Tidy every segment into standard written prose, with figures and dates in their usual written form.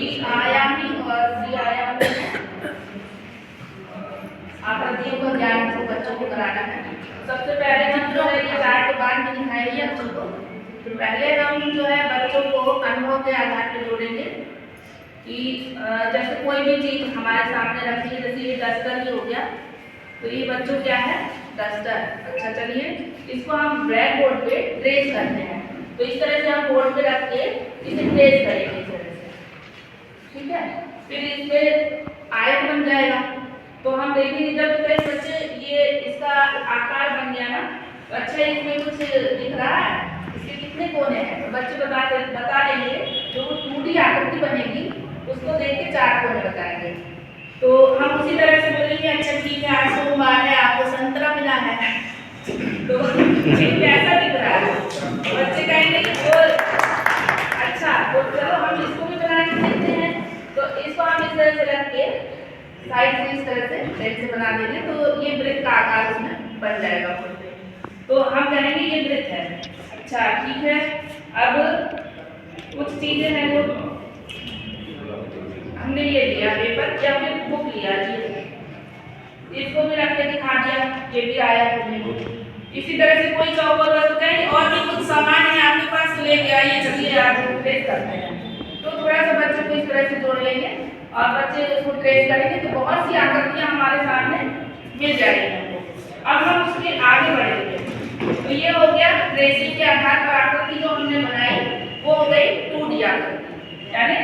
द्विआयामी और त्रिआयामी आकृतियों का ज्ञान को बच्चों को कराना है। सबसे पहले हम जो है ये चार्ट बांध के दिखाएंगे बच्चों को। तो पहले हम जो है बच्चों को अनुभव के आधार पर जोड़ेंगे कि जैसे कोई भी चीज हमारे सामने रखी है, जैसे ये डस्टर ही हो गया, तो ये बच्चों क्या है, डस्टर। अच्छा चलिए इसको हम ब्लैक बोर्ड पे ट्रेस करते हैं। तो इस तरह से हम बोर्ड पे रख के इसे ट्रेस करेंगे इस तरह से, ठीक है। फिर इस पे आयत बन जाएगा। तो हम देखेंगे जब कई बच्चे ये इसका आकार बन गया ना, तो अच्छा इसमें कुछ दिख रहा है, इसके कितने कोने हैं, तो बच्चे बता देंगे। जो 2D आकृति बनेगी उसको देख के 4 कोने बताएंगे। तो हम उसी तरह से बोलेंगे अच्छा ठीक है, आज सोमवार है, आपको संतरा मिला है, तो ये कैसा दिख रहा है, बच्चे कहेंगे वो अच्छा, तो चलो हम इसको भी बना के देखते हैं। तो इसको हम इस तरह से रख के साइड से इस तरह से साइड से बना देंगे, तो ये वृत्त का आकार उसमें बन जाएगा। तो हम कहेंगे ये वृत्त है। अच्छा ठीक है, अब कुछ चीजें हैं जो हमने ये लिया पेपर या फिर बुक लिया, इसको भी रख के दिखा दिया, ये भी आया तुम्हें। इसी तरह से कोई चौकोर वस्तु कहीं और भी कुछ सामान है आपके पास, लेके आइए, चलिए आप ट्रेस करते हैं। तो थोड़ा सा बच्चों को इस तरह से जोड़ लेंगे और बच्चे उसको ट्रेस करेंगे, तो बहुत सी आकृतियां हमारे सामने मिल जाएगी हमको। अब हम उसके आगे बढ़ेंगे। तो ये हो गया ट्रेसिंग के आधार पर आकृति जो हमने बनाई, वो हो गई 2D आकृति यानी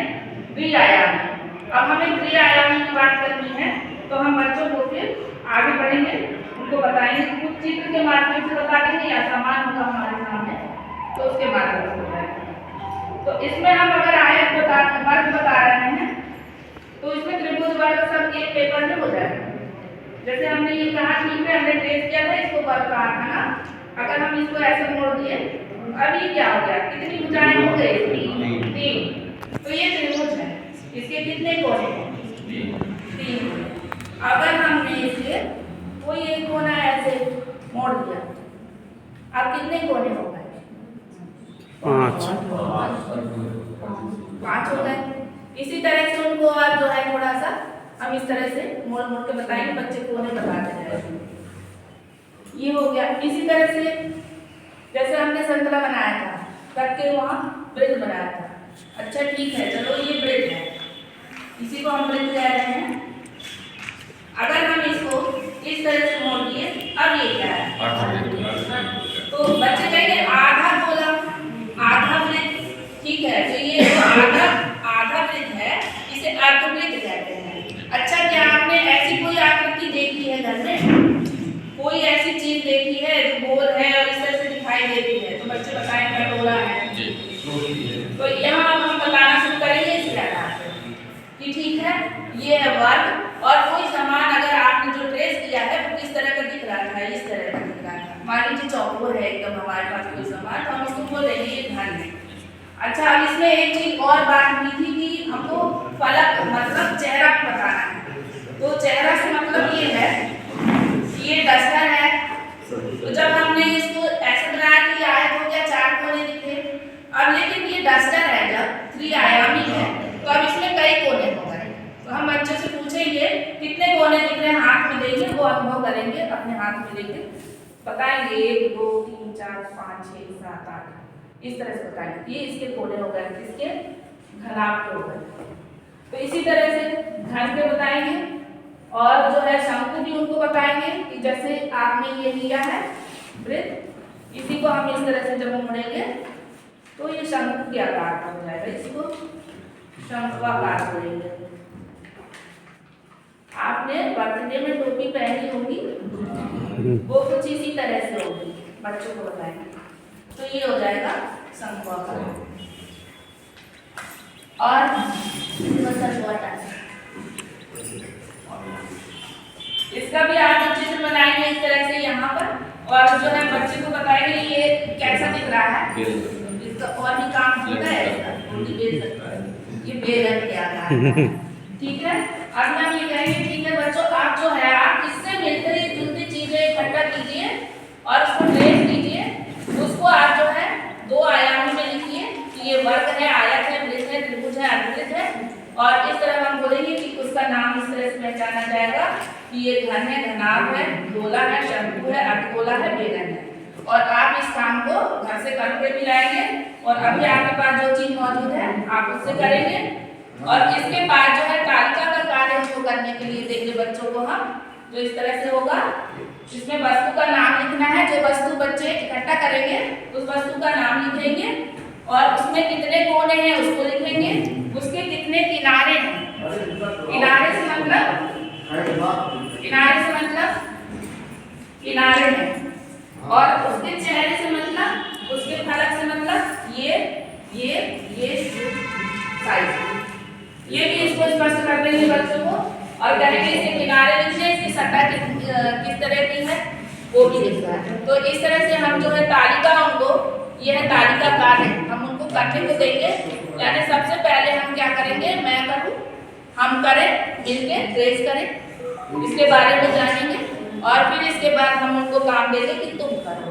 द्विआयामी। अब हमें त्रिआयामी की बात करनी है, तो हम बच्चों को फिर आगे बढ़ेंगे, उनको बताएंगे, कुछ चित्र के माध्यम से बता देंगे या सामान होगा हमारे सामने तो उसके माध्यम से बताएंगे। तो इसमें हम अगर आयत वर्ग बता रहे हैं तो इसमें त्रिभुज वर्ग सब एक पेपर में हो जाएगा। जैसे हमने ये कहा ठीक है, हमने ट्रेस किया था, इसको वर्ग कहा था ना, अगर हम इसको ऐसे मोड़ दिए, अब ये क्या हो गया, कितनी भुजाएं हो गई, 3। तो ये त्रिभुज है, इसके कितने कोने हैं, 3। अगर हमने इसे कोई एक कोना ऐसे मोड़ दिया, अब कितने कोने हो गए, 5 हो गए। इसी तरह से उनको और जो है थोड़ा सा हम इस तरह से मोड़ मोड़ के बताएंगे, बच्चे कोने बताते जाएंगे। ये हो गया। इसी तरह से जैसे हमने संतरा बनाया था, करके वहाँ वृत्त बनाया था। अच्छा ठीक है, चलो ये वृत्त है, इसी को हम वृत्त कह रहे हैं। अगर हम इसको इस तरह से मोड़ दिए, अब ये क्या है, तो बच्चे कहेंगे आधा गोला, आधा वृत्त, ठीक है। तो ये आधा वृत्त है, इसे अर्धवृत्त कहते हैं। अच्छा क्या आपने ऐसी कोई आकृति देखी है घर में, कोई ऐसी चीज देखी है जो गोल है और इस तरह से दिखाई देती है, तो बच्चे बताएंगे कटोरा है। तो यहाँ हम बताना शुरू करेंगे इसके आधार पर कि ठीक है ये है वर्ग, और कोई सामान अगर आपने जो ट्रेस किया है वो किस तरह का दिख रहा था, इस तरह का दिख रहा था। मान लीजिए चौकोर है एकदम हमारे पास कोई सामान, तो हम उसको बोलेंगे ये घन है। अच्छा अब इसमें एक चीज और बात हुई थी कि हमको फलक मतलब चेहरा बताना है। तो चेहरा से मतलब ये है कि ये डस्टर है, तो जब हमने इसको ऐसे बनाया कि आयत हो गया, 4 कोने दिखे। अब लेकिन ये डस्टर है, जब त्रिआयामी है, तो अब इसमें कई कोने हो गए। तो हम बच्चों से पूछेंगे कितने कोने दिख रहे हैं, हाथ में देंगे, वो अनुभव करेंगे, अपने हाथ में लेके बताएंगे 1 2 3 4 5 6 7 8, इस तरह से बताएंगे ये इसके कोने हो गए, इसके घनाभ के हो गए। तो इसी तरह से घन के बताएंगे, और जो है शंकु भी उनको बताएंगे कि जैसे आपने ये लिया है वृत्त, इसी को हम इस तरह से जब मोड़ेंगे तो ये शंकु के आकार का हो जाएगा, इसको शंक्वाकार बोलेंगे। आपने बर्थडे में टोपी पहनी होगी, वो कुछ इसी तरह से होगी, बच्चों को बताएंगे, तो ये हो जाएगा शंक्वाकार। और इसका भी आप चित्र बनाएंगे इस तरह से यहाँ पर, और जो है बच्चे को बताएंगे ये कैसा दिख रहा है, इसका और भी काम होता है, ये बेलन के आकार है, ठीक है। अब हम ये कहेंगे ठीक है बच्चों, आप जो है आप इससे मिलकर जुलती चीजें इकट्ठा कीजिए और उसको ट्रेस कीजिए, उसको आप जो है 2 आयामों में लिखिए कि ये वर्ग है, आयत है, वृत्त है, त्रिभुज है, अर्धवृत्त है, और इस तरह हम बोलेंगे कि उसका नाम इस तरह से पहचाना जाएगा कि ये घन है, घनाभ है, गोला है, शंकु है, अर्धगोला है, बेलन है। और आप इस काम को घर से करके भी लाएंगे और अभी आपके पास जो चीज मौजूद है आप उससे करेंगे। और इसके बाद जो है तालिका का कार्य हमको करने के लिए देंगे बच्चों को हम, जो इस तरह से होगा। इसमें वस्तु का नाम लिखना है, जो वस्तु बच्चे इकट्ठा करेंगे उस वस्तु का नाम लिखेंगे और उसमें कितने कोने हैं उसको लिखेंगे, उसके कितने किनारे हैं। किनारे से मतलब किनारे हैं, और उसके चेहरे से मतलब, उसके फलक से मतलब ये साइज। ये भी इसको स्पष्ट कर देंगे बच्चों को और कहेंगे इसके किनारे लिखने, इसकी सतह किस तरह की है वो भी लिखना है। तो इस तरह से हम जो है तालिका, उनको यह तालिका कार्य हम उनको करने को देंगे। यानी सबसे पहले हम क्या करेंगे, मैं करूँ, हम करें, मिलके ट्रेस करें, इसके बारे में जानेंगे और फिर इसके बाद हम उनको काम देंगे कि तुम करो।